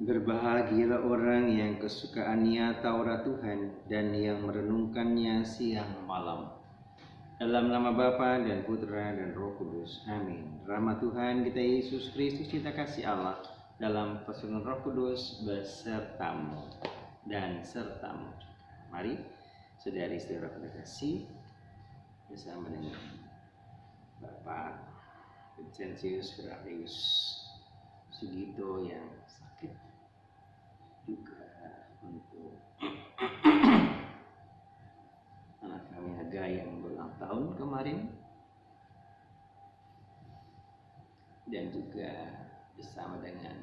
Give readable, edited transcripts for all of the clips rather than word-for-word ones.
Berbahagialah orang yang kesukaannya Taurat Tuhan dan yang merenungkannya siang malam. Dalam nama Bapa dan Putra dan Roh Kudus. Amin. Rahmat Tuhan kita Yesus Kristus, cinta kasih Allah dalam persetujuan Roh Kudus besertamu dan sertamu. Mari saudari-saudara terkasih, bersama dengan Bapak Vincentius Ferarius Sugito yang sakit, juga untuk anak kami Haga yang berulang tahun kemarin, dan juga bersama dengan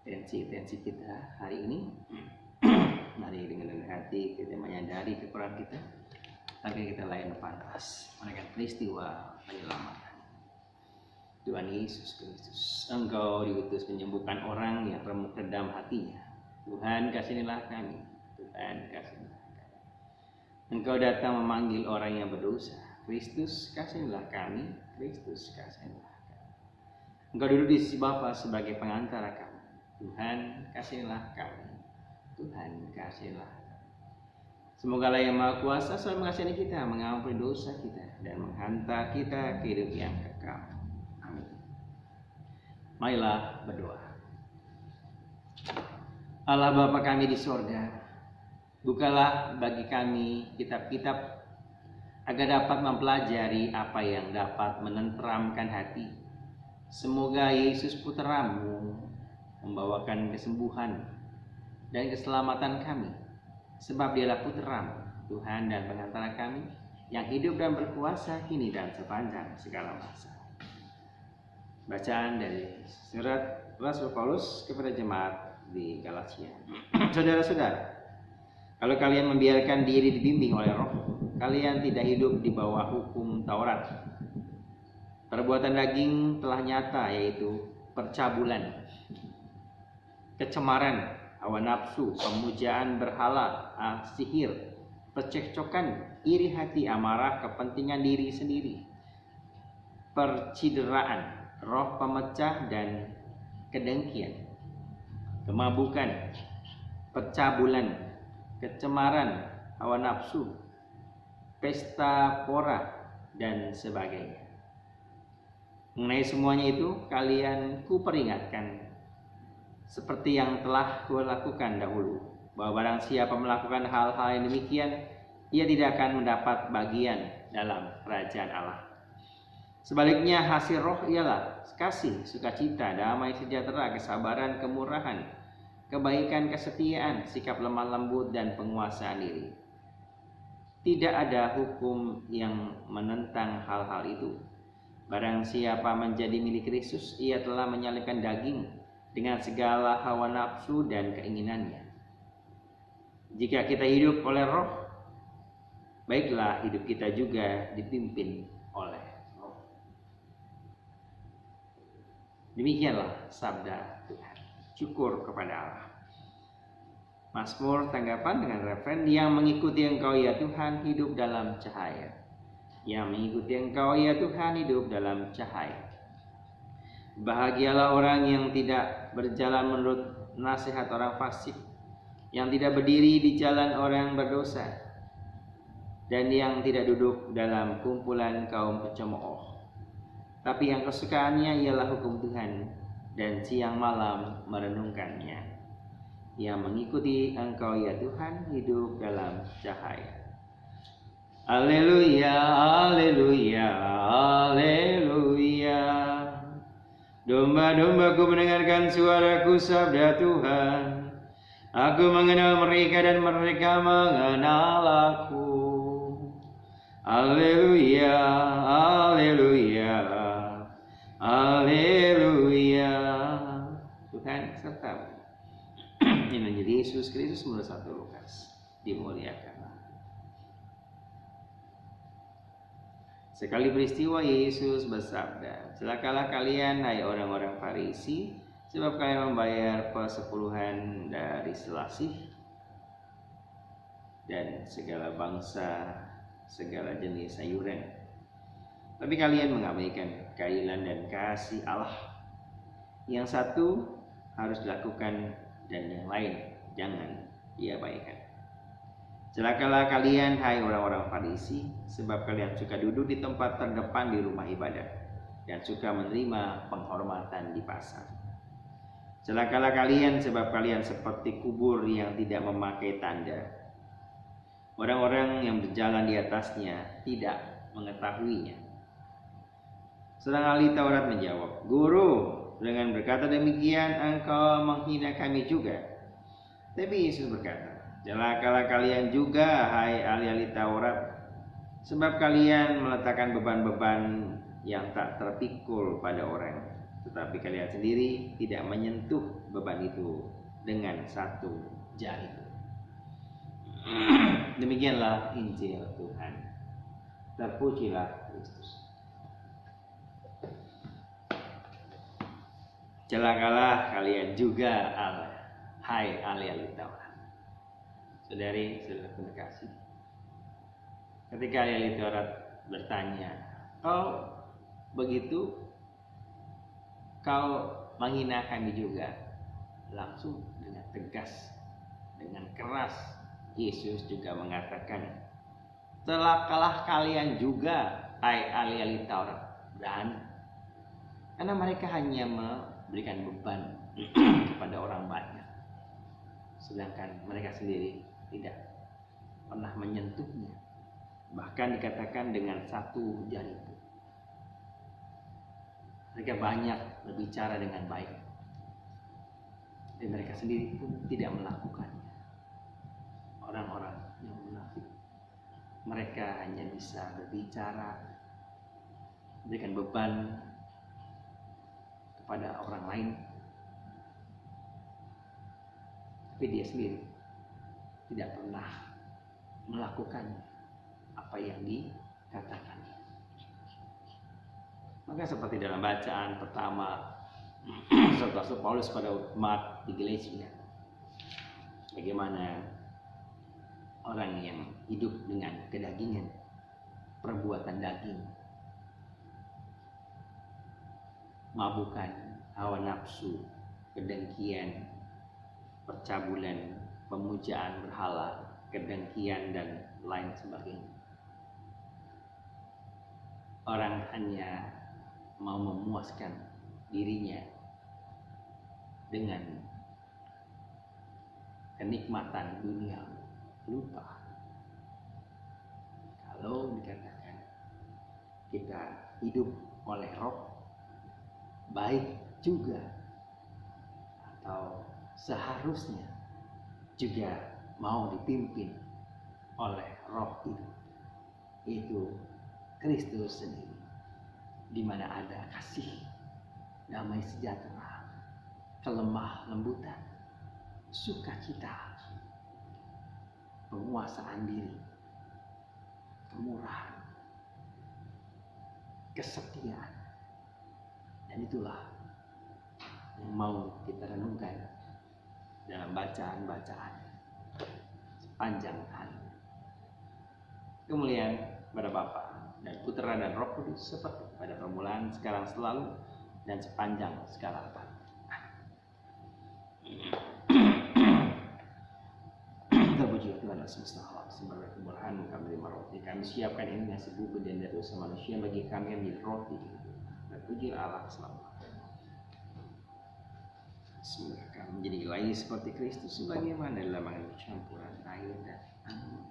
tensi kita hari ini. Mari dengan hati kita menyadari kekurangan kita, tapi kita layan pantas menaikkan peristiwa penyelamatan. Tuhan Yesus Kristus, Engkau diutus menyembuhkan orang yang remuk redam hatinya. Tuhan, kasihanilah kami. Tuhan, kasihanilah kami. Engkau datang memanggil orang yang berdosa. Kristus, kasihanilah kami. Kristus, kasihanilah kami. Engkau duduk di sisi Bapa sebagai pengantara kami. Tuhan, kasihanilah kami. Tuhan, kasihanilah kami. Semoga Allah yang Maha Kuasa selalu mengasihi kita, mengampuni dosa kita, dan menghantar kita ke hidup yang kekal. Amin. Marilah berdoa. Allah Bapa kami di sorga, bukalah bagi kami kitab-kitab agar dapat mempelajari apa yang dapat menenteramkan hati. Semoga Yesus Putramu membawakan kesembuhan dan keselamatan kami, sebab Dialah Putramu, Tuhan dan pengantara kami, yang hidup dan berkuasa kini dan sepanjang segala masa. Bacaan dari surat Rasul Paulus kepada jemaat di Galatia. Saudara-saudara, kalau kalian membiarkan diri dibimbing oleh Roh, kalian tidak hidup di bawah hukum Taurat. Perbuatan daging telah nyata, yaitu percabulan, kecemaran, hawa nafsu, pemujaan berhala, sihir, percekcokan, iri hati, amarah, kepentingan diri sendiri, percideraan, roh pemecah dan kedengkian, kemabukan, percabulan, kecemaran, hawa nafsu, pesta pora, dan sebagainya. Mengenai semuanya itu kalian kuperingatkan, seperti yang telah kulakukan dahulu, bahwa barang siapa melakukan hal-hal yang demikian, ia tidak akan mendapat bagian dalam kerajaan Allah. Sebaliknya hasil roh ialah kasih, sukacita, damai sejahtera, kesabaran, kemurahan, kebaikan, kesetiaan, sikap lemah lembut, dan penguasaan diri. Tidak ada hukum yang menentang hal-hal itu. Barang siapa menjadi milik Kristus, ia telah menyalibkan daging dengan segala hawa nafsu dan keinginannya. Jika kita hidup oleh Roh, baiklah hidup kita juga dipimpin oleh Roh. Demikianlah sabda Tuhan. Syukur kepada Allah. Mazmur tanggapan dengan referen, yang mengikuti Engkau ya Tuhan hidup dalam cahaya. Yang mengikuti Engkau ya Tuhan hidup dalam cahaya. Bahagialah orang yang tidak berjalan menurut nasihat orang fasik, yang tidak berdiri di jalan orang berdosa, dan yang tidak duduk dalam kumpulan kaum pencemooh. Tapi yang kesukaannya ialah hukum Tuhan, dan siang malam merenungkannya. Yang mengikuti Engkau ya Tuhan hidup dalam cahaya. Haleluya, haleluya, haleluya. Domba-dombaku mendengarkan suaraku, sabda Tuhan. Aku mengenal mereka dan mereka mengenal aku. Haleluya, haleluya, haleluya. Tuhan sertamu. Injil Yesus Kristus menurut 1 Lukas. Dimuliakanlah. Sekali peristiwa Yesus bersabda, celakalah kalian hai orang-orang Farisi, sebab kalian membayar persepuluhan dari selasih dan segala bangsa, segala jenis sayuran. Tapi kalian mengabaikan keadilan dan kasih Allah. Yang satu harus dilakukan dan yang lain jangan diabaikan. Celakalah kalian, hai orang-orang Farisi, sebab kalian suka duduk di tempat terdepan di rumah ibadah dan suka menerima penghormatan di pasar. Celakalah kalian, sebab kalian seperti kubur yang tidak memakai tanda. Orang-orang yang berjalan di atasnya tidak mengetahuinya. Sedang ahli Taurat menjawab, "Guru, dengan berkata demikian engkau menghina kami juga." Tapi Yesus berkata, "Celakalah kalian juga, hai ahli-ahli Taurat, sebab kalian meletakkan beban-beban yang tak terpikul pada orang, tetapi kalian sendiri tidak menyentuh beban itu dengan satu jari." Demikianlah Injil Tuhan. Terpujilah Kristus. Celakalah kalian juga, hai ahli-ahli Taurat. Saudari, saudara terkasih, ketika ahli Taurat bertanya, "Kau begitu? Kau menghina kami juga?" Langsung dengan tegas, dengan keras, Yesus juga mengatakan, "Celakalah kalian juga, hai ahli-ahli Taurat." Dan karena mereka hanya memberikan beban kepada orang banyak, sedangkan mereka sendiri tidak pernah menyentuhnya, bahkan dikatakan dengan satu jari pun. Mereka banyak berbicara dengan baik, dan mereka sendiri pun tidak melakukannya. Orang-orang yang munafik, mereka hanya bisa berbicara, memberikan beban kepada orang lain, tapi dia sendiri tidak pernah melakukan apa yang dikatakan. Maka seperti dalam bacaan pertama Rasul Paulus pada umat di Galatia, bagaimana orang yang hidup dengan kedagingan, perbuatan daging, mabukan, hawa nafsu, kedengkian, percabulan, pemujaan berhala, kedengkian dan lain sebagainya. Orang hanya mau memuaskan dirinya dengan kenikmatan dunia, lupa kalau dikatakan kita hidup oleh roh, baik juga atau seharusnya juga mau dipimpin oleh roh itu Kristus sendiri, di mana ada kasih, damai sejahtera, kelemah lembutan, sukacita, penguasaan diri, kemurahan, kesetiaan. Dan itulah yang mau kita renungkan dalam bacaan-bacaan sepanjang hari. Kemuliaan pada Bapa dan Putra dan Roh Kudus, seperti pada permulaan, sekarang, selalu, dan sepanjang segala abad. Terpuji Tuhan Allah semesta alam, sembahlah kemurahan-Mu kami menerima roti. Kami siapkan ini nasi bubur dan dari dosa manusia, bagi kami yang menjadi roti. Terpuji Allah selalu. Semoga kami menjadi ilahi seperti Kristus, sebagaimana dalam campuran air dan angin.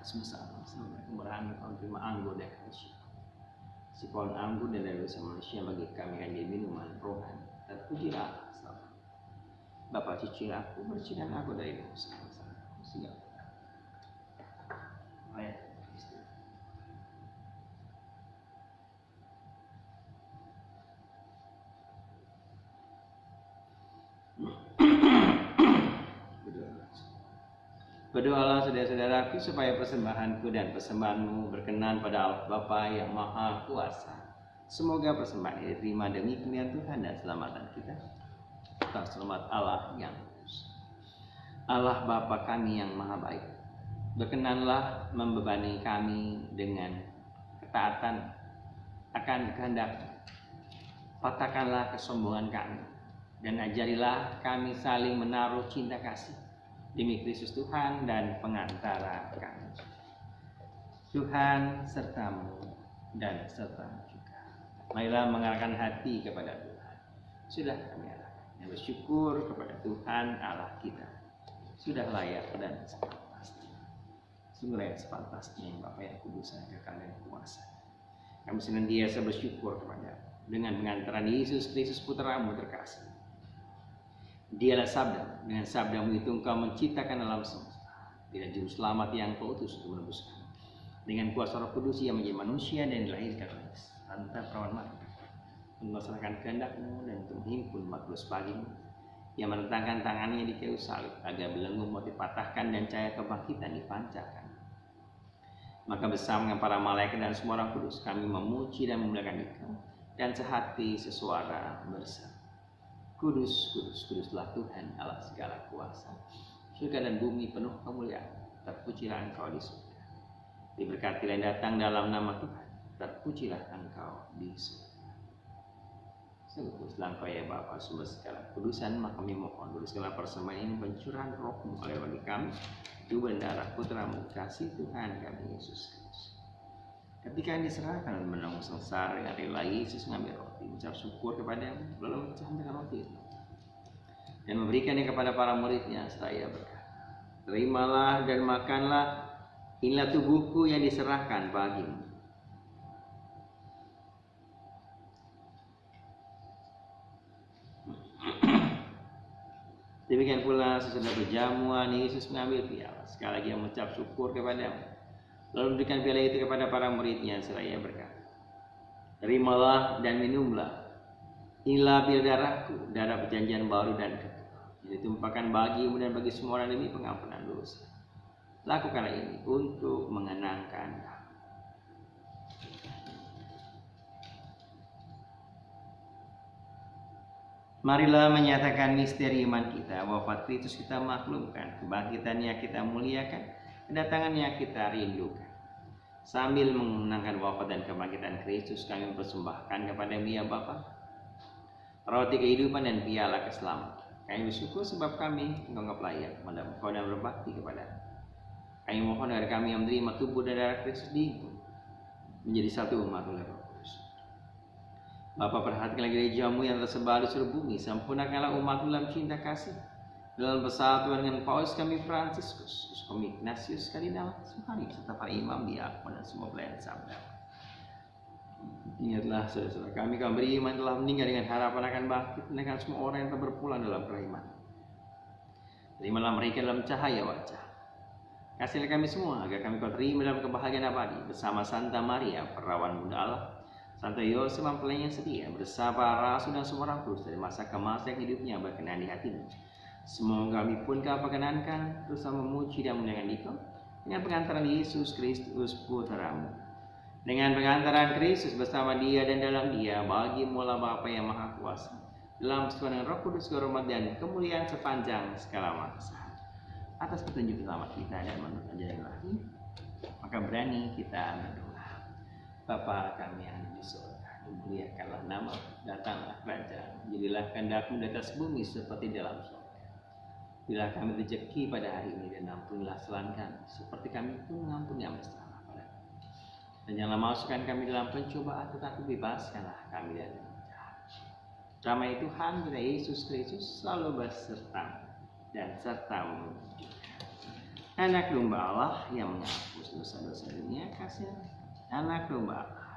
Semesta alam, sembahlah kemurahan-Mu kami terima anggur dan kasih. Si pohon anggur dan dari dosa manusia, bagi kami yang jadi minuman rohani. Terpujilah Allah selalu. Bapa, cuci aku, bersihkan aku dari dosa. Siap. Ayat. Berdoalah saudara-saudaraku, supaya persembahanku dan persembahanmu berkenan pada Allah Bapa yang Maha Kuasa, Semoga persembahan ini diterima demi kemuliaan Tuhan dan keselamatan kita. Kita selamat Allah yang kudus. Allah Bapa kami yang maha baik, berkenanlah membebani kami dengan ketaatan akan kehendak. Patahkanlah kesombongan kami dan ajarilah kami saling menaruh cinta kasih demi Kristus Tuhan dan pengantara kami. Tuhan sertamu dan sertamu juga. Marilah mengarahkan hati kepada Tuhan. Sudah kami arahkan. Bersyukur kepada Tuhan Allah kita. Sudah layak dan sepantasnya. Sungguh layak sepantasnya Bapa yang kudus dan kekal dan kuasa. Kami senantiasa bersyukur kepada dengan pengantaran Yesus Kristus Putramu terkasih. Dialah sabda, dengan sabdamu itu engkau menciptakan alam semesta. Dia juru selamat yang kau utus untuk menebus kami. Dengan kuasa Roh Kudus ia menjadi manusia dan dilahirkan oleh Santa Perawan Maria untuk melaksanakan kehendak-Mu dan untuk menghimpun umat bagimu. Ia menentangkan tangannya di kayu salib agar belenggu mau dipatahkan dan cahaya kebangkitan dipancarkan. Maka bersama dengan para malaikat dan semua orang kudus kami memuji dan memuliakan Engkau dan sehati sesuara bersama. Kudus, kudus, kuduslah Tuhan Allah segala kuasa. Surga dan bumi penuh kemuliaan. Terpujilah Engkau di surga. Diberkatilah yang datang dalam nama Tuhan. Terpujilah Engkau di surga. Sungguh kuduslah Engkau ya Bapa sumber segala kudusan. Maka kami mohon dulu segala persembahan ini pencurahan Roh-Mu oleh bagi kami. Tubuh dan darah Putra-Mu kasih Tuhan kami Yesus Kristus. Ketika yang diserahkan dan menanggung sengsara dengan rela, Yesus mengambil roti, mengucap syukur kepada-Mu, lalu mencahkan roti itu dan memberikannya kepada para murid-Nya seraya berkata, terimalah dan makanlah, inilah tubuhku yang diserahkan bagimu. Demikian pula sesudah berjamuan, Yesus mengambil piala, sekali lagi yang mengucap syukur kepada-Mu, lalu memberikan piala itu kepada para murid-Nya seraya berkata, terimalah dan minumlah, inilah piala darahku, darah perjanjian baru dan kekal, yang ditumpahkan bagimu dan bagi semua orang demi pengampunan dosa. Lakukanlah ini untuk mengenangkan aku. Marilah menyatakan misteri iman kita, wafat Kristus kita maklumkan, kebangkitannya kita muliakan, kedatangannya kita rindukan. Sambil mengenangkan wafat dan kebangkitan Kristus, kami mempersembahkan kepada-Mu ya Bapa roti kehidupan dan piala keselamatan. Kami bersyukur sebab kami menganggap layak Engkau dan berbakti kepada-Mu. Kami mohon agar kami yang menerima tubuh dan darah Kristus dihimpun menjadi satu umat oleh Roh Kudus. Bapa, perhatikanlah gereja-Mu yang tersebar di seluruh bumi. Sempurnakanlah umat-Mu dalam cinta kasih. Dalam persatuan dengan Paus kami Fransiskus, Uskup Ignatius Kardinal Suhani, serta para imam, diakon dan semua pelayan sabda. Ingatlah saudara-saudara kami beriman telah meninggal dengan harapan akan bangkit, dengan semua orang yang telah berpulang dalam keimanan. Terimalah mereka dalam cahaya wajah. Kasihlah kami semua agar kami terima dalam kebahagiaan abadi bersama Santa Maria, Perawan Bunda Allah, Santo Yosef mempelai yang setia, bersama Rasul dan semua orang kudus dari masa ke masa yang hidupnya berkenan di hati-Mu. Semoga kami pun Kau perkenankan terus memuji dan memuliakan Engkau dengan pengantaran Yesus Kristus Putra-Mu. Dengan pengantaran Kristus bersama Dia dan dalam Dia, bagi-Mu lah Bapa yang Maha Kuasa, dalam persekutuan dengan Roh Kudus, kehormat dan kemuliaan sepanjang segala masa. Atas petunjuk selamat kita dan menurut ajaran ilahi, maka berani kita berdoa. Bapa kami yang di surga, dimuliakanlah nama, datanglah kerajaan, jadilah kehendak-Mu di atas bumi seperti dalam surga. Bila kami rezeki pada hari ini dan ampunilah kesalahan kami, seperti kami pun mengampuni yang bersalah pada kami. Dan janganlah masukkan kami dalam pencobaan, tetapi bebaskanlah kami dari yang jahat. Damai Tuhan kita Yesus Kristus selalu beserta dan serta-Mu. Anak domba Allah yang menghapus dosa-dosa dunia, kasih anak domba Allah.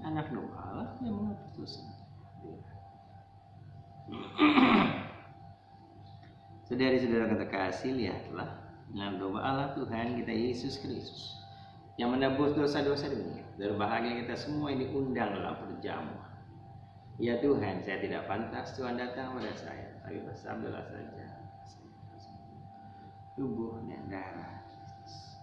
Anak domba Allah yang menghapus dosa dunia. Saudari-saudara terkasih, lihatlah anak domba Allah Tuhan kita Yesus Kristus yang menebus dosa-dosa dunia. Berbahagia kita semua yang diundang dalam perjamuan. Ya Tuhan, saya tidak pantas Tuhan datang pada saya, tapi bersabdalah saja. Tubuh dan darah Kristus.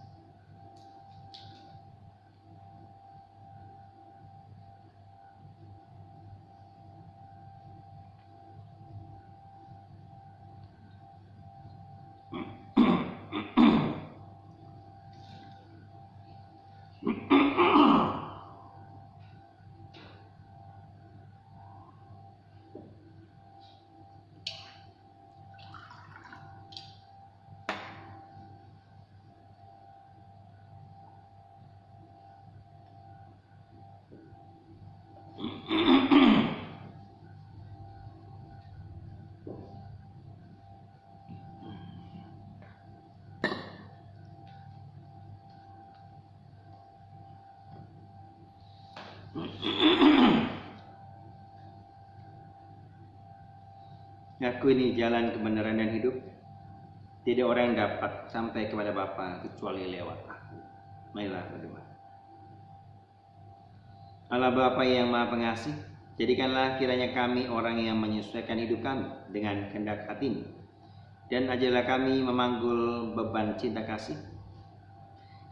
Aku ini jalan kebenaran dan hidup. Tidak orang yang dapat sampai kepada Bapa kecuali lewat aku. Marilah berdoa. Allah Bapa yang Maha Pengasih, jadikanlah kiranya kami orang yang menyesuaikan hidup kami dengan kehendak hati-Mu, dan ajarlah kami memanggul beban cinta kasih.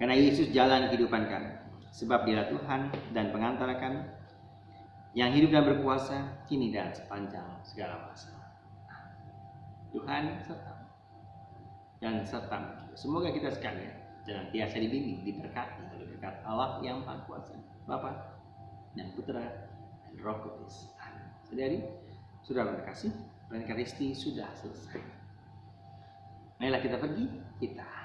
Karena Yesus jalan kehidupan kami, sebab Dialah Tuhan dan pengantara kami, yang hidup dan berkuasa kini dan sepanjang segala masa. Tuhan sertamu dan sertamu. Semoga kita sekalian senantiasa dibimbing, diberkati oleh berkat Allah yang Maha Kuasa, Bapa dan Putra dan Roh Kudus. Amin. Saudari, saudara terkasih, pernikahan Risti sudah selesai. Marilah kita pergi, kita